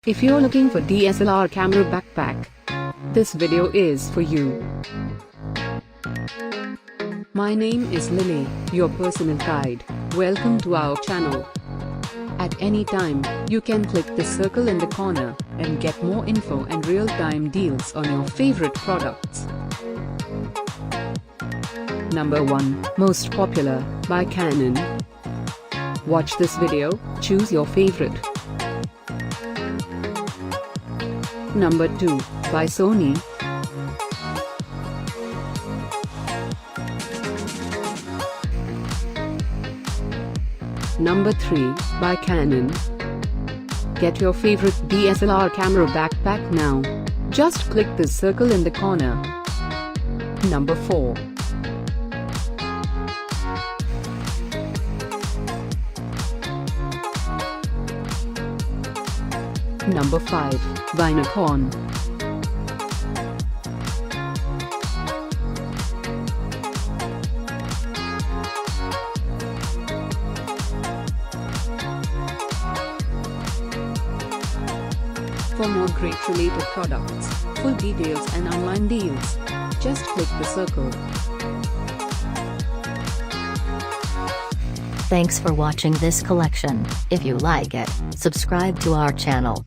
If you're looking for DSLR camera backpack, this video is for you. My name is Lily, your personal guide. Welcome to our channel. At any time, you can click the circle in the corner and get more info and real-time deals on your favorite products. Number 1, Most Popular, by Canon. Watch this video, choose your favorite. Number 2, by Sony. Number 3, by Canon. Get your favorite DSLR camera backpack now. Just click the circle in the corner. Number 4. Number 5, by Nikon. For more great related products, full details and online deals, just click the circle. Thanks for watching this collection. If you like it, subscribe to our channel.